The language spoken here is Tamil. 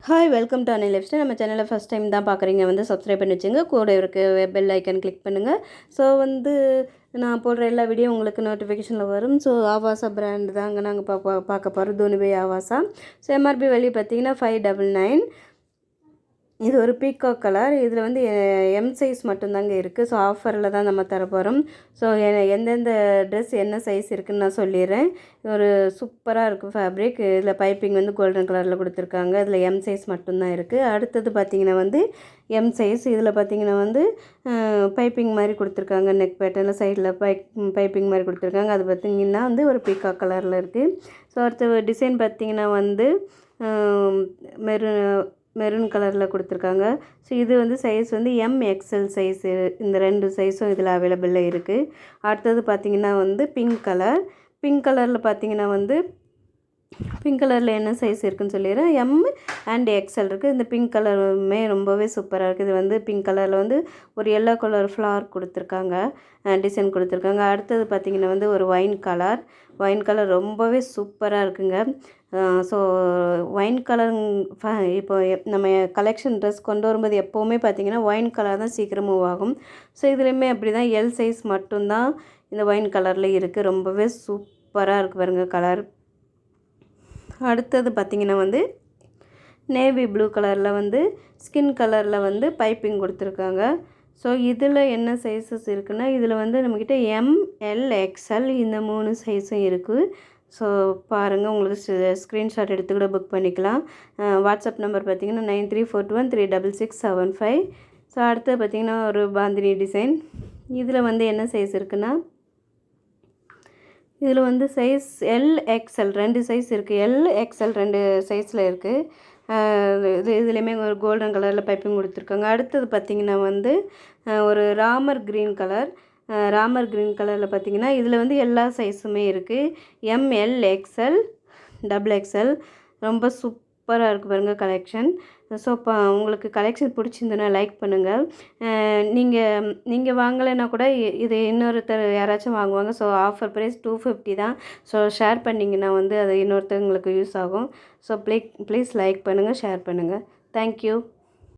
ஹாய் வெல்கம் டு அனி லைஃப் ஸ்டைல். நம்ம சேனலில் ஃபஸ்ட் டைம் தான் பார்க்குறீங்க வந்து சப்ஸ்கிரைப் பண்ணி வச்சுங்க. கூட இருக்க பெல் ஐக்கன் கிளிக் பண்ணுங்கள். ஸோ வந்து நான் போடுற எல்லா வீடியோ உங்களுக்கு நோட்டிஃபிகேஷனில் வரும். ஸோ ஆவாசா பிராண்ட் தாங்க நாங்கள் பார்க்க போகிறோம். துணிபை ஆவாசா. ஸோ எம்ஆர்பி வெளியே பார்த்தீங்கன்னா 599. இது ஒரு பீகாக் கலர். இதில் வந்து எம் சைஸ் மட்டும்தாங்க இருக்குது. ஸோ ஆஃபரில் தான் நம்ம தர போகிறோம். ஸோ எந்தெந்த ட்ரெஸ் என்ன சைஸ் இருக்குதுன்னு நான் சொல்லிடுறேன். ஒரு சூப்பராக இருக்கும் ஃபேப்ரிக். இதில் பைப்பிங் வந்து கோல்டன் கலரில் கொடுத்துருக்காங்க. இதில் எம் சைஸ் மட்டும்தான் இருக்குது. அடுத்தது பார்த்திங்கன்னா வந்து எம் சைஸ். இதில் பார்த்திங்கன்னா வந்து பைப்பிங் மாதிரி கொடுத்துருக்காங்க. நெக் பேட்டர்னில் சைடில் பைப்பிங் மாதிரி கொடுத்துருக்காங்க. அது பார்த்திங்கன்னா வந்து ஒரு பீகாக் கலரில் இருக்குது. ஸோ அடுத்த டிசைன் பார்த்திங்கன்னா வந்து மெரூன் கலரில் கொடுத்துருக்காங்க. ஸோ இது வந்து சைஸ் வந்து எம்எக்ஸ்எல் சைஸு. இந்த ரெண்டு சைஸும் இதில் அவைலபிளில் இருக்குது. அடுத்தது பார்த்திங்கன்னா வந்து பிங்க் கலரில் பார்த்திங்கன்னா வந்து பிங்க் கலரில் என்ன சைஸ் இருக்குதுன்னு சொல்லிடுறேன். எம் அண்ட் எக்ஸ்எல் இருக்குது. இந்த பிங்க் கலருமே ரொம்பவே சூப்பராக இருக்குது. இது வந்து பிங்க் கலரில் வந்து ஒரு எல்லோ கலர் ஃப்ளவர் கொடுத்துருக்காங்க, டிசைன் கொடுத்துருக்காங்க. அடுத்தது பார்த்திங்கன்னா வந்து ஒரு ஒயின் கலர் ரொம்பவே சூப்பராக இருக்குங்க. ஸோ ஒயின் கலர் இப்போ நம்ம கலெக்ஷன் ட்ரெஸ் கொண்டு வரும்போது எப்போவுமே பார்த்திங்கன்னா ஒயின் கலர் தான் சீக்கிரம் மூவ் ஆகும். ஸோ இதுலேயுமே அப்படி தான் எல் சைஸ் மட்டும்தான் இந்த ஒயின் கலரில் இருக்குது. ரொம்பவே சூப்பராக இருக்குது பாருங்க கலர். அடுத்தது பார்த்திங்கன்னா வந்து நேவி ப்ளூ கலரில் வந்து ஸ்கின் கலரில் வந்து பைப்பிங் கொடுத்துருக்காங்க. ஸோ இதில் என்ன சைஸஸ் இருக்குன்னா இதில் வந்து நம்மக்கிட்ட எம்எல் எக்ஸ்எல் இந்த 3 சைஸும் இருக்குது. ஸோ பாருங்கள், உங்களுக்கு ஸ்க்ரீன்ஷாட் எடுத்து கூட புக் பண்ணிக்கலாம். வாட்ஸ்அப் நம்பர் பார்த்திங்கன்னா 9341366765. ஸோ அடுத்து பார்த்திங்கன்னா ஒரு பாந்தினி டிசைன். இதில் வந்து என்ன சைஸ் இருக்குன்னா இதில் வந்து சைஸ் எல் எக்ஸ்எல் 2 சைஸ் இருக்குது. எல் எக்ஸ்எல் 2 சைஸில் இருக்குது. இதுலேயுமே ஒரு கோல்டன் கலரில் பைப்பிங் கொடுத்துருக்காங்க. அடுத்தது பார்த்திங்கன்னா வந்து ஒரு ராமர் க்ரீன் கலரில் பார்த்திங்கன்னா இதில் வந்து எல்லா சைஸுமே இருக்குது. M L XL double XL. ரொம்ப சூப்பராக இருக்குது பாருங்கள் கலெக்ஷன். ஸோ இப்போ உங்களுக்கு கலெக்ஷன் பிடிச்சிருந்ததுன்னா லைக் பண்ணுங்கள். நீங்கள் வாங்கலைன்னா கூட இது இன்னொருத்தர் யாராச்சும் வாங்குவாங்க. ஸோ ஆஃபர் ப்ரைஸ் 250 தான். ஸோ ஷேர் பண்ணிங்கன்னா வந்து அது இன்னொருத்தவங்களுக்கு யூஸ் ஆகும். ஸோ ப்ளீஸ் லைக் பண்ணுங்கள், ஷேர் பண்ணுங்கள். தேங்க்யூ.